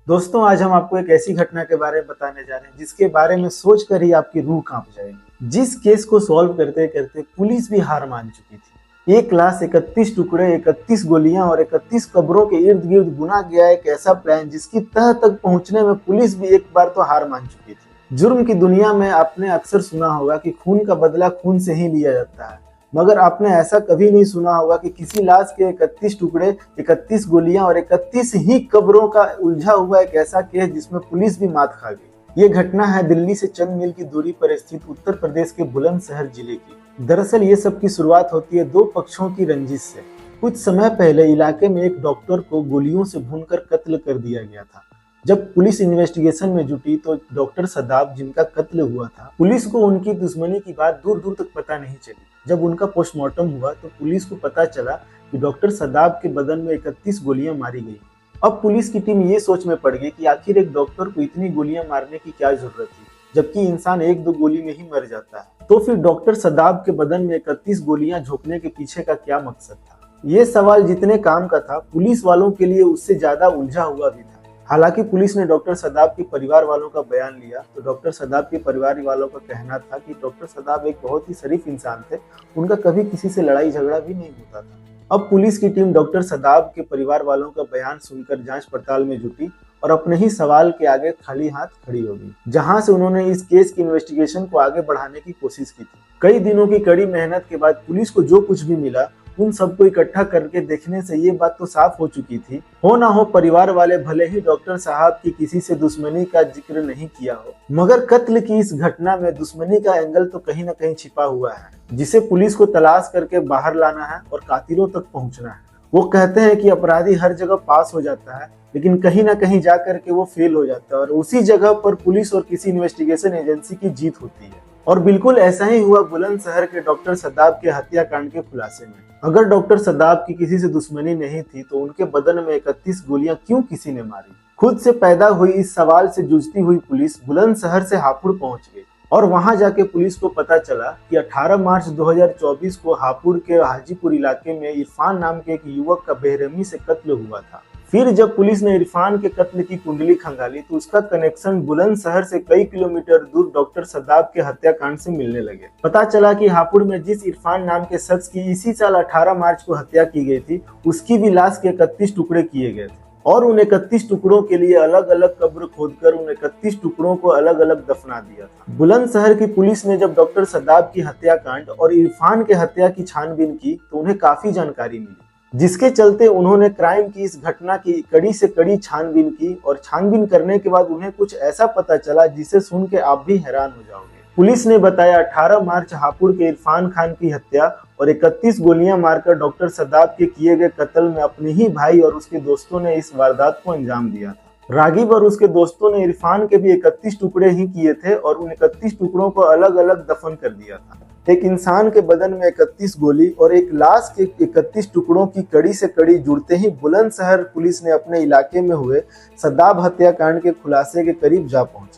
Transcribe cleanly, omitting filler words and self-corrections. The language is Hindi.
दोस्तों, आज हम आपको एक ऐसी घटना के बारे में बताने जा रहे हैं जिसके बारे में सोचकर ही आपकी रूह कांप जाएगी। जिस केस को सॉल्व करते करते पुलिस भी हार मान चुकी थी। एक लाश, 31 टुकड़े, 31 गोलियां और 31 कब्रों के इर्द गिर्द बुना गया एक ऐसा प्लान जिसकी तह तक पहुंचने में पुलिस भी एक बार तो हार मान चुकी थी। जुर्म की दुनिया में आपने अक्सर सुना होगा कि खून का बदला खून से ही लिया जाता है, मगर आपने ऐसा कभी नहीं सुना होगा कि किसी लाश के 31 टुकड़े, 31 गोलियां और 31 ही कब्रों का उलझा हुआ एक ऐसा केस जिसमें पुलिस भी मात खा गई। ये घटना है दिल्ली से चंद मील की दूरी पर स्थित उत्तर प्रदेश के बुलंदशहर जिले की। दरअसल ये सब की शुरुआत होती है दो पक्षों की रंजिश से। कुछ समय पहले इलाके में एक डॉक्टर को गोलियों से भूनकर कत्ल कर दिया गया था। जब पुलिस इन्वेस्टिगेशन में जुटी तो डॉक्टर सदाब, जिनका कत्ल हुआ था, पुलिस को उनकी दुश्मनी की बात दूर दूर तक पता नहीं चली। जब उनका पोस्टमार्टम हुआ तो पुलिस को पता चला कि डॉक्टर सदाब के बदन में 31 गोलियां मारी गई। अब पुलिस की टीम ये सोच में पड़ गई कि आखिर एक डॉक्टर को इतनी गोलियां मारने की क्या जरूरत थी, जबकि इंसान एक दो गोली में ही मर जाता है। तो फिर डॉक्टर सदाब के बदन में 31 गोलियां झोंकने के पीछे का क्या मकसद था? ये सवाल जितने काम का था, पुलिस वालों के लिए उससे ज्यादा उलझा हुआ भी था। हालांकि पुलिस ने डॉक्टर सदाब के परिवार वालों का बयान लिया तो डॉक्टर सदाब के परिवार वालों का कहना था कि डॉक्टर सदाब एक बहुत ही शरीफ इंसान थे, उनका कभी किसी से लड़ाई झगड़ा भी नहीं होता था। अब पुलिस की टीम डॉक्टर सदाब के परिवार वालों का बयान सुनकर जांच पड़ताल में जुटी और अपने ही सवाल के आगे खाली हाथ खड़ी हो गई। जहां से उन्होंने इस केस की इन्वेस्टिगेशन को आगे बढ़ाने की कोशिश की थी। कई दिनों की कड़ी मेहनत के बाद पुलिस को जो कुछ भी मिला उन सबको इकट्ठा करके देखने से ये बात तो साफ हो चुकी थी, हो ना हो परिवार वाले भले ही डॉक्टर साहब की किसी से दुश्मनी का जिक्र नहीं किया हो, मगर कत्ल की इस घटना में दुश्मनी का एंगल तो कहीं ना कहीं छिपा हुआ है, जिसे पुलिस को तलाश करके बाहर लाना है और कातिलों तक पहुंचना है। वो कहते हैं कि अपराधी हर जगह पास हो जाता है, लेकिन कहीं ना कहीं जा करके वो फेल हो जाता है और उसी जगह पर पुलिस और किसी इन्वेस्टिगेशन एजेंसी की जीत होती है। और बिल्कुल ऐसा ही हुआ बुलंदशहर के डॉक्टर सदाब के हत्याकांड के खुलासे में। अगर डॉक्टर सदाब की किसी से दुश्मनी नहीं थी तो उनके बदन में 31 गोलियां क्यों किसी ने मारी? खुद से पैदा हुई इस सवाल से जूझती हुई पुलिस बुलंदशहर से हापुड़ पहुंच गई और वहां जाके पुलिस को पता चला कि 18 मार्च 2024 को हापुड़ के हाजीपुर इलाके में इरफान नाम के एक युवक का बेरहमी से कत्ल हुआ था। फिर जब पुलिस ने इरफान के कत्ल की कुंडली खंगाली तो उसका कनेक्शन बुलंदशहर से कई किलोमीटर दूर डॉक्टर सदाब के हत्याकांड से मिलने लगे। पता चला कि हापुड़ में जिस इरफान नाम के शख्स की इसी साल 18 मार्च को हत्या की गई थी, उसकी भी लाश के 31 टुकड़े किए गए थे और उन 31 टुकड़ों के लिए अलग अलग कब्र खोदकर उन 31 टुकड़ों को अलग अलग दफना दिया था। बुलंदशहर की पुलिस ने जब डॉक्टर सदाब की हत्याकांड और इरफान के हत्या की छानबीन की तो उन्हें काफी जानकारी मिली, जिसके चलते उन्होंने क्राइम की इस घटना की कड़ी से कड़ी छानबीन की और छानबीन करने के बाद उन्हें कुछ ऐसा पता चला जिसे सुन के आप भी हैरान हो जाओगे। पुलिस ने बताया 18 मार्च हापुड़ के इरफान खान की हत्या और 31 गोलियां मारकर डॉक्टर सदाब के किए गए कत्ल में अपने ही भाई और उसके दोस्तों ने इस वारदात को अंजाम दिया था। रागिब और उसके दोस्तों ने इरफान के भी 31 टुकड़े ही किए थे और उन 31 टुकड़ों को अलग अलग दफन कर दिया था। एक इंसान के बदन में 31 गोली और एक लाश के 31 टुकड़ों की कड़ी से कड़ी जुड़ते ही बुलंदशहर पुलिस ने अपने इलाके में हुए सदाब हत्याकांड के खुलासे के करीब जा पहुंची।